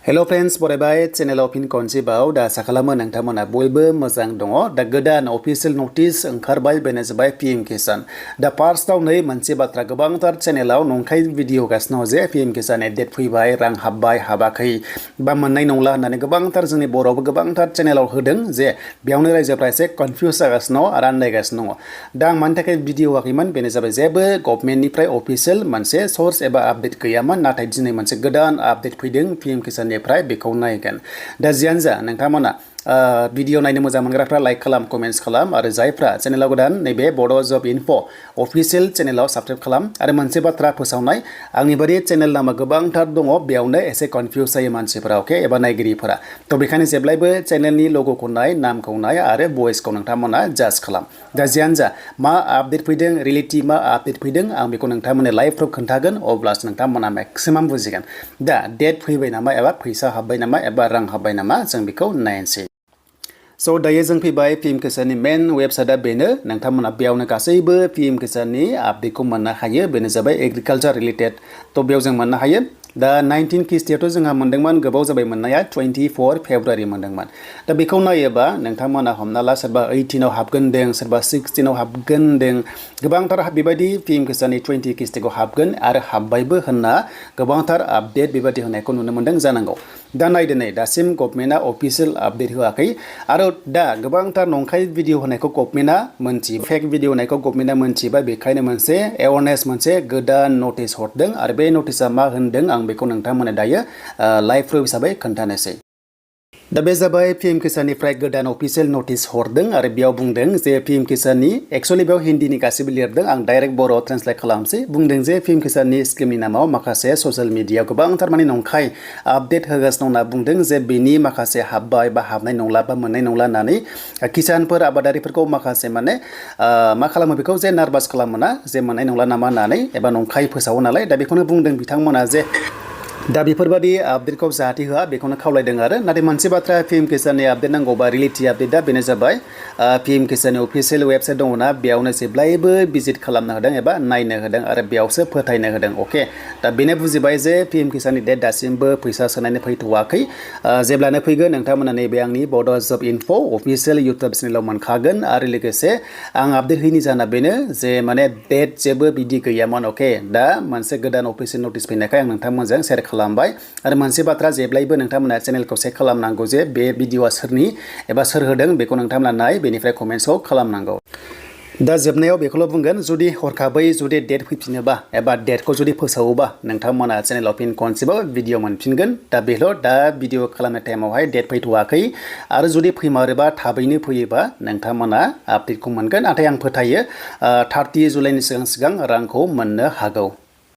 Hello friends, बरायबाय चेनेलाव फिन खनसेबाव दा आसा खालामो नोंथांमोना बयबो मोजां दङ दा गोदान अफिशियेल नोटिस ओंखारबाय बेनो जाबाय पीएम किसान दा फार्स्टआव नै मोनसे बाथ्रा गोबांथार चेनेलाव नंखाय भिडिअ गासिनो जे पीएम किसान डेट फैबाय रां हाबबाय हाबाखै बा मोननाय नंला होननानै गोबांथार जोंनि बर'आवबो गोबांथार चेनेलाव होदों जे बेयावनो रायजोफ्रा एसे कनफ्यूज जागासिनो आरो आन्दायगासिनो दङ दा आं मानि थाखाय भिडिअ होआखैमोन बेनो जाबाय जेबो गभर्नमेन्टनिफ्राय अफिशियेल मोनसे सोर्स एबा आपडेट गैयामोन नाथाय दिनै मोनसे गोदान आपडेट फैदों पीएम किसान निफ्राय बेखौ नायगोन दा जियानो जा नोंथांमोना भिडिअ नायनो मोजां मोनग्राफ्रा लाइक खालाम कमेन्ट्स खालाम आरो जायफ्रा चेनेलाव गोदान नैबे बड' जब इनफ' अफिशियेल चेनेलाव साबस्क्राइब खालाम आरो मोनसे बाथ्रा फोसावनाय आंनि बायदि चेनेल नामा गोबांथार दङ बेयावनो एसे कनफ्यूज जायो मानसिफोरा अके एबा नायगिरिफोरा थ' बेखायनो जेब्लायबो चेनेलनि लग'खौ नाय नामखौ नाय आरो भइसखौ नोंथांमोना जाज खालाम दा जियानो जा मा आपडेट फैदों रियेलिटि मा आपडेट फैदों आं बेखौ नोंथांमोननो लाइभफ्राव खोन्थागोन अब्लासो नोंथांमोना मेक्सिमाम बुजिगोन दा डेट फैबाय नामा एबा फैसा हाबबाय नामा एबा रां हाबबाय नामा जों बेखौ नायनोसै स' दायो जों फैबाय पीएम किसाननि मेन वेबसाइटआ बेनो नोंथांमोना बेयावनो गासैबो पीएम किसाननि आपडेटखौ मोननो हायो बेनो जाबाय एग्रिकालचार रिलेटेड थ' बेयाव जों मोननो हायो दा 19 किस्तियावथ' जोंहा मोनदोंमोन गोबाव जाबाय मोननाया 24 फेब्रुवारि मोनदोंमोन दा बेखौ नायोबा नोंथांमोना हमना ला सोरबा 18आव हाबगोन सोरबा 16आव हाबगोन गोबांथार बेबायदि पीएम किसाननि 20 किस्तिखौ हाबगोन आरो हाबबायबो होनना गोबांथार आपडेट बेबायदि होनायखौ नुनो मोनदों जानांगौ दा नायदो नै दासिम गभर्नमेन्टआ अफिशियेल आपडेट होआखै आरो दा गोबांथार नंखाय भिडिअ होनायखौ गभर्नमेन्टआ मोनथियो फेक भिडिअ होनायखौ गभर्नमेन्टआ मोनथिबाय बेखायनो मोनसे एवारनेस मोनसे गोदान नटिस हरदों आरो बे नटिसआ मा होनदों आं बेखौ नोंथांमोननो दायो लाइभ प्रुफ हिसाबै खोन्थानोसै दा बे जाबाय पीएम किसाननिफ्राय गोदान अफिशियेल नटिस हरदों आरो बेयाव बुंदों जे पीएम किसाननि एक्चुअली बेयाव हिन्दीनि गासिबो लिरदों आं डाइरेक्ट बर'आव ट्रान्सलेट खालामसै बुंदों जे पीएम किसाननि स्किमनि नामाव माखासे ससियेल मिडियायाव गोबांथार माने नंखाय आपडेट होगासिनो होनना बुंदों जे बेनि माखासे हाबबाय बा हाबनाय नंला बा मोननाय नंला होननानै किसानफोर आबादारिफोरखौ माखासे माने मा खालामो बेखौ जे नार्भास खालामोना जे मोननाय नंला नामा होननानै एबा नंखाय फोसावो नालाय दा बेखौनो बुंदों बिथांमोना जे दा बेफोरबादि आपडेटखौ जाहाथे होआ बेखौनो खावलायदों आरो नाथाय मोनसे बाथ्रा पीएम किसाननि आपडेट नांगौबा रियेलिटि आपडेटआ बेनो जाबाय पीएम किसाननि अफिशियेल वेबसाइट दङना बेयावनो जेब्लायबो भिजिट खालामनो होदों एबा नायनो होदों आरो बेयावसो फोथायनो होदों अके दा बेनो बुजिबाय जे पीएम किसाननि डेट दासिमबो फैसा सोनायनो फैथ'वाखै जेब्लानो फैगोन नोंथांमोना नैबे आंनि बड' जब इनफ' अफिशियेल इउटुब चेनेलाव मोनखागोन आरो लोगोसे आं आपडेट होयैनि जाहोना बेनो जे माने डेट जेबो बिदि गैयामोन अके दा मोनसे गोदान अफिशियेल नटिस फैनायखाय आं नोंथांमोनजों शेयार खालामबाय आरो मोनसे बाथ्रा जेब्लायबो नोंथांमोना चेनेलखौ चेक खालामनांगौ जे बे भिडिअआ सोरनि एबा सोर होदों बेखौ नोंथांमोना नाय बेनिफ्राय कमेन्ट्सखौ खालामनांगौ दा जोबनायाव बेखौल' बुंगोन जुदि हरखाबै जुदि डेट फैफिनोबा एबा डेटखौ जुदि फोसावोबा नोंथांमोना चेनेलाव फिन खनसेबाव भिडिअ मोनफिनगोन दा बेल' दा भिडिअ खालामनाय टाइमावहाय डेट फैथ'वाखै आरो जुदि फैमारोबा थाबैनो फैयोबा नोंथांमोना आपडेटखौ मोनगोन नाथाय आं फोथायो 30 जुलाइनि सिगां रांखौ मोननो हागौ